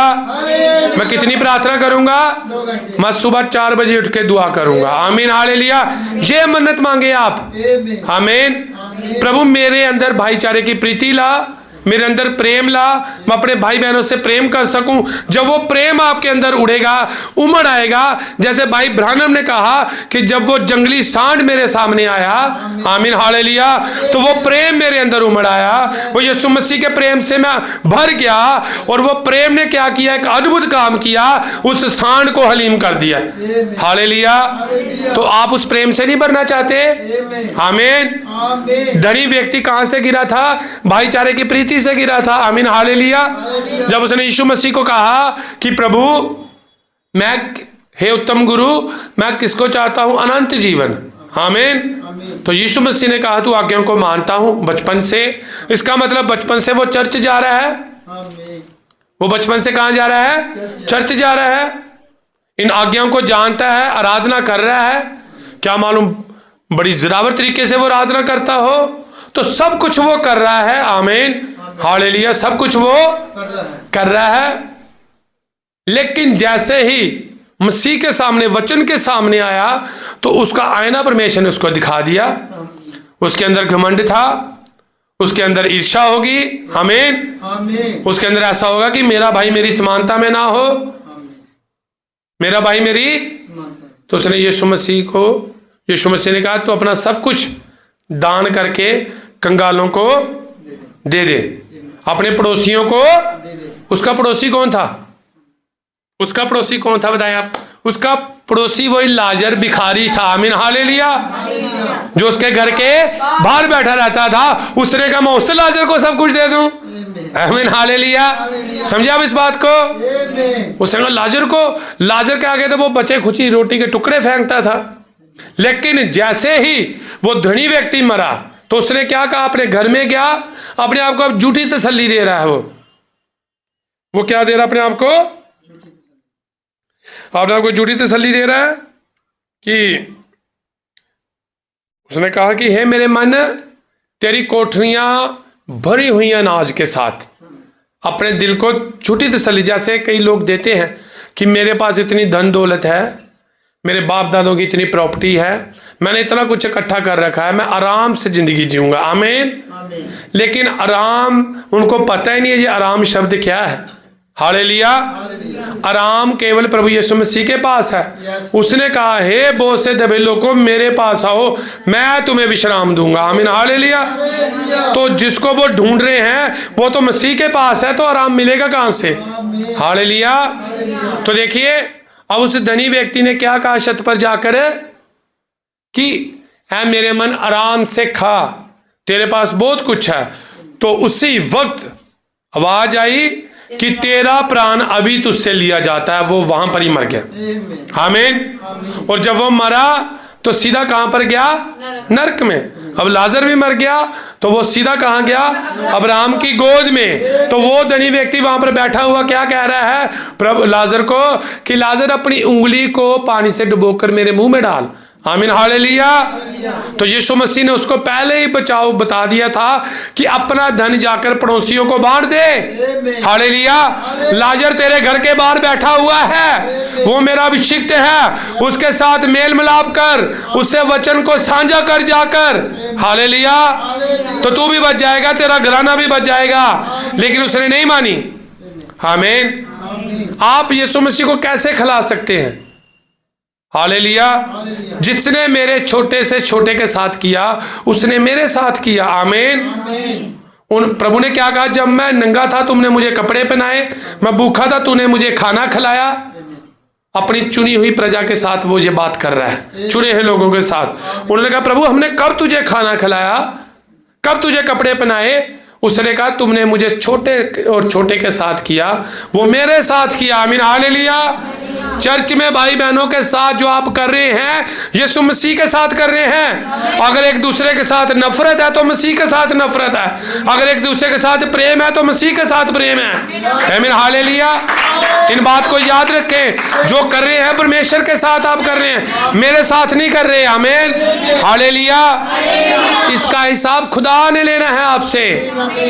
मैं कितनी प्रार्थना करूंगा? मैं सुबह 4 बजे उठ के दुआ करूंगा। आमीन, हालेलुया। ये मन्नत मांगे आप। आमीन। प्रभु मेरे अंदर भाईचारे की प्रीति ला, मेरे अंदर प्रेम ला, मैं अपने भाई बहनों से प्रेम कर सकूं। जब वो प्रेम आपके अंदर उड़ेगा, उमड़ आएगा, जैसे भाई ब्रानम ने कहा कि जब वो जंगली सांड मेरे सामने आया, आमीन, हालेलुया, तो वो प्रेम मेरे अंदर उमड़ आया। वो यीशु मसीह के प्रेम से मैं भर गया और वो प्रेम ने क्या किया? एक अद्भुत काम किया, उस सांड को हलीम कर दिया। हालेलुया। तो आप उस प्रेम से नहीं भरना चाहते? आमीन। धनी व्यक्ति कहां से गिरा था? भाईचारे की प्रीति से गिरा था। आमीन, हालेलुया। जब उसने यीशु मसीह को कहा कि प्रभु मैं, हे उत्तम गुरु, मैं किसको चाहता हूं? अनंत जीवन। आमीन। तो यीशु मसीह ने कहा तू आज्ञाओं को मानता हूं बचपन से। इसका मतलब बचपन से वो चर्च जा रहा है। वो बचपन से कहां जा रहा है? चर्च जा रहा है। इन आज्ञाओं को जानता है, आराधना कर रहा है। क्या मालूम बड़ी जोरावर तरीके से वो आराधना करता हो, तो सब कुछ वो कर रहा है। आमीन, हालेलुया। सब कुछ वो कर रहा है। लेकिन जैसे ही मसीह के सामने, वचन के सामने आया, तो उसका आईना परमेश्वर ने उसको दिखा दिया। उसके अंदर घमंड था, उसके अंदर ईर्ष्या होगी। आमीन। उसके अंदर ऐसा होगा कि मेरा भाई मेरी समानता में ना हो, मेरा भाई मेरी। तो उसने यीशु मसीह ने कहा तो अपना सब कुछ दान करके कंगालों को दे दे, अपने पड़ोसियों को। उसका पड़ोसी कौन था? उसका पड़ोसी कौन था बताएं आप? उसका पड़ोसी वही लाजर भिखारी था। आमीन, हालेलुया। जो उसके घर के बाहर बैठा रहता था। उसने कहा मैं उससे लाजर को सब कुछ दे दूं। आमीन, हालेलुया। समझे आप इस बात को? उसने कहा लाजर के आगे तो वो बचे खुची रोटी के टुकड़े फेंकता था। लेकिन जैसे ही वो धनी व्यक्ति मरा, तो उसने क्या कहा? अपने घर में गया, अपने आप को अब झूठी तसल्ली दे रहा है। वो क्या दे रहा है अपने आप को? अपने आप को झूठी तसल्ली दे रहा है कि उसने कहा कि हे मेरे मन, तेरी कोठरियां भरी हुई अनाज के साथ। अपने दिल को झूठी तसल्ली, जैसे कई लोग देते हैं कि मेरे पास इतनी धन दौलत है, मेरे बाप दादों की इतनी प्रॉपर्टी है, मैंने इतना कुछ इकट्ठा कर रखा है, मैं आराम से जिंदगी जीऊंगा। आमीन। लेकिन आराम, उनको पता ही नहीं है ये आराम शब्द क्या है। हालेलुया। आराम केवल प्रभु यीशु मसीह के पास है। उसने कहा हे बोझ से दबे लोगों मेरे पास आओ, मैं तुम्हें विश्राम दूंगा। आमीन, हालेलुया। तो जिसको वो ढूंढ रहे हैं वो तो मसीह के पास है, तो आराम मिलेगा कहां से? हालेलुया। तो देखिए, अब उस धनी व्यक्ति ने क्या कहा छत पर जाकर कि ऐ मेरे मन आराम से खा, तेरे पास बहुत कुछ है। तो उसी वक्त आवाज आई कि तेरा प्राण अभी तुझसे लिया जाता है। वो वहां पर ही मर गया। आमीन। और जब वो मरा तो सीधा कहां पर गया? नरक में। अब लाजर भी मर गया तो वो सीधा कहां गया? अब्राहम की गोद में। तो वो धनी व्यक्ति वहां पर बैठा हुआ क्या कह रहा है प्रभु लाजर को कि लाजर अपनी उंगली को पानी से डुबोकर मेरे मुंह में डाल। आमीन, हालेलुया। तो यीशु मसीह ने उसको पहले ही बता दिया था कि अपना धन जाकर पड़ोसियों को बांट दे। हालेलुया। लाजर तेरे घर के बाहर बैठा हुआ है, वो मेरा अभिषिक्त है, उसके साथ मेल मिलाप कर, उससे वचन को साझा कर जाकर। हालेलुया। तो तू भी बच जाएगा, तेरा घराना भी बच जाएगा। लेकिन उसने नहीं मानी। आमीन। आप यीशु मसीह को कैसे खिला सकते हैं? हालेलुया। जिसने मेरे छोटे से छोटे के साथ किया उसने मेरे साथ किया। आमीन। उन प्रभु ने क्या कहा? जब मैं नंगा था तुमने मुझे कपड़े पहनाए, मैं भूखा था तूने मुझे खाना खिलाया। अपनी चुनी हुई प्रजा के साथ वो ये बात कर रहा है, चुने हुए लोगों के साथ। उन्होंने कहा प्रभु हमने कब तुझे खाना खिलाया, कब तुझे कपड़े पहनाए? उसने कहा तुमने मुझे छोटे और छोटे के साथ किया, वो मेरे साथ किया। आमीन हालेलुया। चर्च में भाई बहनों के साथ जो आप कर रहे हैं, यीशु मसीह के साथ कर रहे हैं। अगर एक दूसरे के साथ नफरत है तो मसीह के साथ नफरत है, अगर एक दूसरे के साथ प्रेम है तो मसीह के साथ प्रेम है। आमीन हालेलुया। इन बात को याद रखें, जो कर रहे हैं परमेश्वर के साथ आप कर रहे हैं, मेरे साथ नहीं कर रहे। आमीन हालेलुया। इसका हिसाब खुदा ने लेना है आपसे।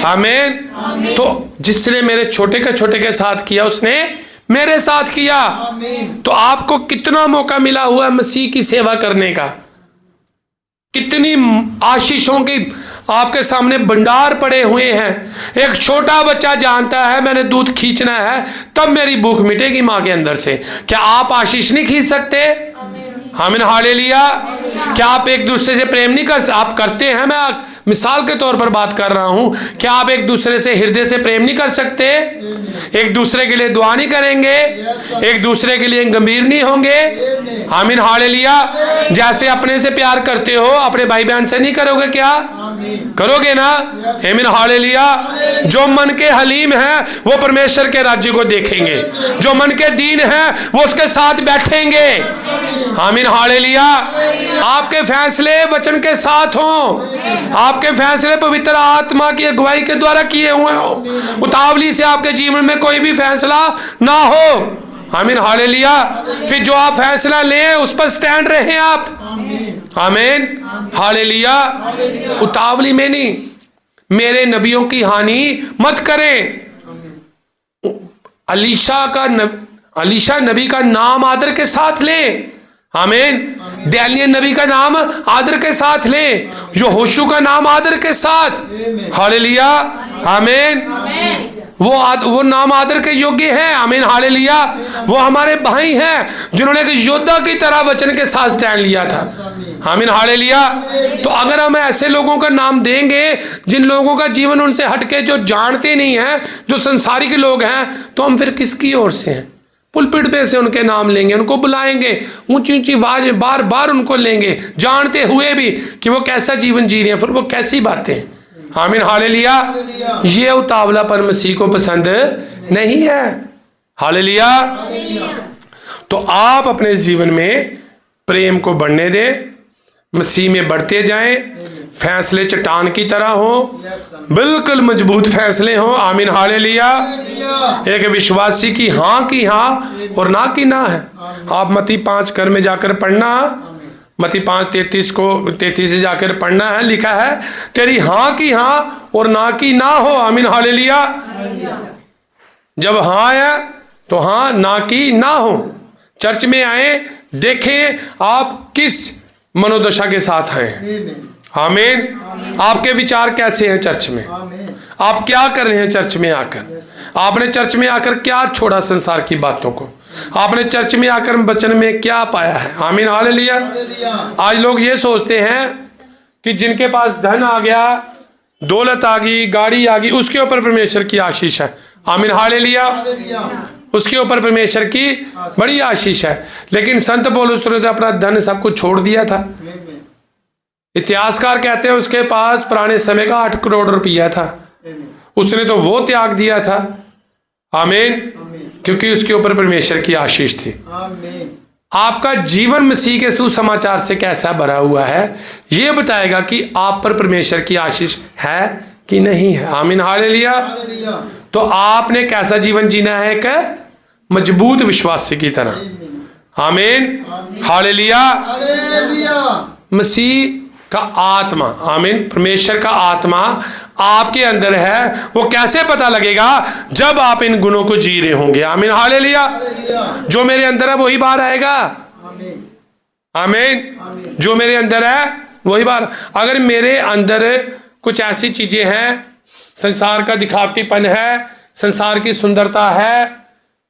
आमीन। तो जिसने मेरे छोटे के साथ किया उसने मेरे साथ किया। तो आपको कितना मौका मिला हुआ है मसीह की सेवा करने का, कितनी आशीषों की आपके सामने भंडार पड़े हुए हैं। एक छोटा बच्चा जानता है मैंने दूध खींचना है तब मेरी भूख मिटेगी मां के अंदर से। क्या आप आशीष नहीं खींच सकते? आमीन हालेलुया। क्या आप एक दूसरे से प्रेम नहीं कर, आप करते हैं, मैं मिसाल के तौर पर बात कर रहा हूं। क्या आप एक दूसरे से हृदय से प्रेम नहीं कर सकते? एक दूसरे के लिए दुआ नहीं करेंगे? एक दूसरे के लिए गंभीर नहीं होंगे? आमीन हालेलुया। जैसे अपने से प्यार करते हो अपने भाई बहन से नहीं करोगे? क्या करोगे ना? आमीन हालेलुया। जो मन के हलीम है वो परमेश्वर के राज्य को देखेंगे, जो मन के दीन है वो उसके साथ बैठेंगे। आमीन हालेलुया। आपके फैसले वचन के साथ हों, आपके फैसले पवित्र आत्मा की अगुवाई के द्वारा किए हुए हो। उतावली से आपके जीवन में कोई भी फैसला ना हो। आमीन हालेलुया। फिर जो आप फैसला लें उस पर स्टैंड रहें आप। आमीन हालेलुया। उतावली में नहीं, मेरे नबियों की हानि मत करें। अलीशा नबी का नाम आदर के साथ लें। आमीन। दानियेल नबी का नाम आदर के साथ लें, जो होशू का नाम आदर के साथ। हालेलुया। आमीन। वो नाम आदर के योग्य है। आमीन हालेलुया। वो हमारे भाई हैं जिन्होंने एक योद्धा की तरह वचन के साथ स्टैंड लिया था। आमीन हालेलुया। तो अगर हम ऐसे लोगों का नाम देंगे जिन लोगों का जीवन उनसे हटके, जो जानते नहीं हैं, जो संसारिक लोग हैं, तो हम फिर किसकी ओर से हैं? पुलपिट पे से उनके नाम लेंगे, उनको बुलाएंगे, ऊंची ऊंची आवाज में बार बार उनको लेंगे, जानते हुए भी कि वो कैसा जीवन जी रहे हैं, फिर वो कैसी बातें। आमीन हालेलुया। ये उतावलापन मसीह को पसंद नहीं है। हालेलुया। तो आप अपने जीवन में प्रेम को बढ़ने दें, मसीह में बढ़ते जाएं, फैसले चट्टान की तरह हो, बिल्कुल मजबूत फैसले हो। आमीन हालेलुया। एक विश्वासी की हाँ और ना की ना है। आप मत्ती 5 घर में जाकर पढ़ना, मत्ती 5:33 से जाकर पढ़ना है, लिखा है तेरी हाँ की हाँ और ना की ना हो। आमीन हालेलुया। जब हाँ है तो हाँ, ना की ना हो। चर्च में आए, देखें आप किस मनोदशा के साथ हैं। आमीन। आपके विचार कैसे हैं चर्च में? आप क्या कर रहे हैं चर्च में आकर? आपने चर्च में आकर क्या छोड़ा संसार की बातों को? आपने चर्च में आकर वचन में क्या पाया है? आमीन हालेलुया। आज लोग ये सोचते हैं कि जिनके पास धन आ गया, दौलत आ गई, गाड़ी आ गई, उसके ऊपर परमेश्वर की आशीष है। आमीन हालेलुया। उसके ऊपर परमेश्वर की बड़ी आशीष है। लेकिन संत पौलुस ने तो अपना धन सब कुछ छोड़ दिया था। इतिहासकार कहते हैं उसके पास पुराने समय का 8 करोड़ रुपया था, उसने तो वो त्याग दिया था। आमीन। क्योंकि उसके ऊपर परमेश्वर की आशीष थी। आपका जीवन मसीह के सुसमाचार से कैसा भरा हुआ है, ये बताएगा कि आप पर परमेश्वर की आशीष है कि नहीं है। आमीन हालेलुया। तो आपने कैसा जीवन जीना है? एक मजबूत विश्वासी की तरह। आमीन हालेलुया। मसीह का आत्मा, आमीन, परमेश्वर का आत्मा आपके अंदर है। वो कैसे पता लगेगा? जब आप इन गुणों को जी रहे होंगे। आमीन हालेलुया। जो मेरे अंदर है वही बाहर आएगा। आमीन। जो मेरे अंदर है वही बाहर। अगर मेरे अंदर कुछ ऐसी चीजें हैं, संसार का दिखावटीपन है, संसार की सुंदरता है,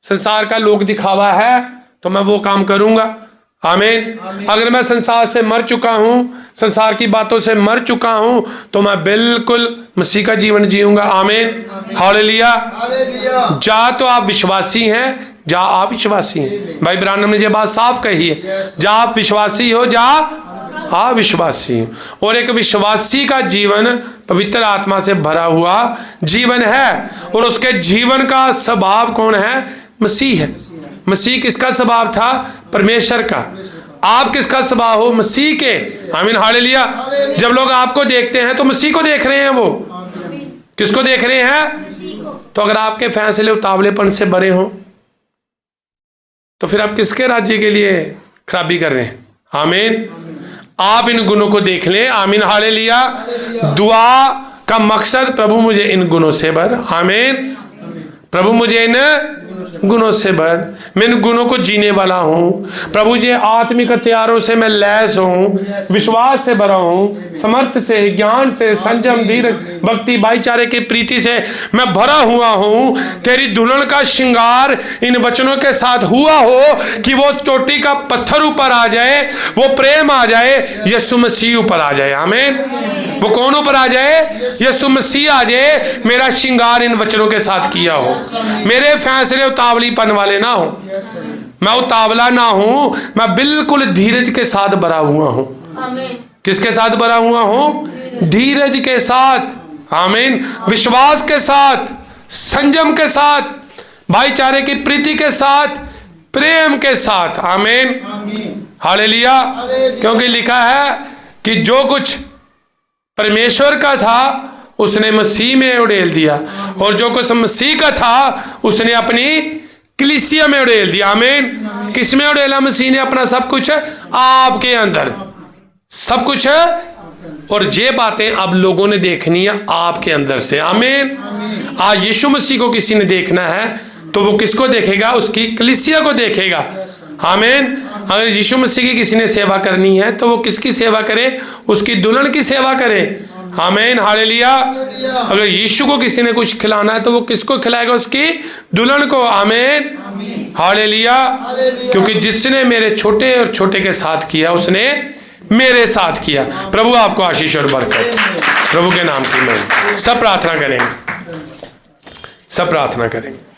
संसार का लोक दिखावा है, तो मैं वो काम करूंगा। आमीन। अगर मैं संसार से मर चुका हूं, संसार की बातों से मर चुका हूं, तो मैं बिल्कुल मसीह का जीवन जीऊंगा। आमीन हालेलुया। जा तो आप विश्वासी हैं जा अविश्वासी हैं। भाई ब्रानम ने ये बात साफ कही है, जा आप विश्वासी हो जा अविश्वासी हो। और एक विश्वासी का जीवन पवित्र आत्मा से भरा हुआ जीवन है, और उसके जीवन का स्वभाव कौन है? मसीह है। मसीह किसका स्वभाव था? परमेश्वर का। आप किसका स्वभाव हो? मसीह के। आमीन, हालेलुया। जब लोग आपको देखते हैं तो मसीह को देख रहे हैं, वो किसको देख रहे हैं? तो अगर आपके फैसले उतावलेपन से भरे हो तो फिर आप किसके राज्य के लिए खराबी कर रहे हैं? आमीन। आप इन गुणों को देख लें। आमीन, हालेलुया। दुआ का मकसद, प्रभु मुझे इन गुणों से भर। आमीन। प्रभु मुझे इन गुणों से भर, मैं इन गुणों को जीने वाला हूँ। प्रभु जी आत्मिक हथियारों से मैं लैस हूँ, विश्वास से भरा हूँ, समर्थ से, ज्ञान से, संयम, धीरज, भक्ति, भाईचारे की प्रीति से मैं भरा हुआ हूँ। तेरी दुल्हन का श्रृंगार इन वचनों के साथ हुआ हो कि वो चोटी का पत्थर ऊपर आ जाए, वो प्रेम आ जाए, यीशु मसीह ऊपर आ जाए। आमीन। वो कौन ऊपर आ जाए? यीशु मसीह आ जाए। मेरा श्रृंगार इन वचनों के साथ किया हो, मेरे फैसले उतावलीपन वाले ना हो, मैं उतावला ना हूं, मैं बिल्कुल धीरज के साथ भरा हुआ हूं। किसके साथ भरा हुआ हूं? धीरज के साथ। आमीन। विश्वास के साथ, संयम के साथ, भाईचारे की प्रीति के साथ, प्रेम के साथ। आमीन, हालेलुया। क्योंकि लिखा है कि जो कुछ परमेश्वर का था उसने मसीह में उड़ेल दिया, और जो कुछ मसीह का था उसने अपनी कलीसिया में उड़ेल दिया। आमीन। किस में उड़ेला? मसीह ने अपना सब कुछ आपके अंदर, सब कुछ। और ये बातें अब लोगों ने देखनी है आपके अंदर से। आमीन। आज यीशु मसीह को किसी ने देखना है तो वो किसको देखेगा? उसकी कलीसिया को देखेगा। आमीन। अगर यीशु मसीह की किसी ने सेवा करनी है तो वो किसकी सेवा करे? उसकी दुल्हन की सेवा करे। आमीन, हालेलुया। अगर यीशु को किसी ने कुछ खिलाना है तो वो किसको खिलाएगा? उसकी दुल्हन को। आमीन, हालेलुया। क्योंकि जिसने मेरे छोटे और छोटे के साथ किया उसने मेरे साथ किया। प्रभु आपको आशीष और बरकत। प्रभु के नाम की महिमा। सब प्रार्थना करेंगे, सब प्रार्थना करेंगे।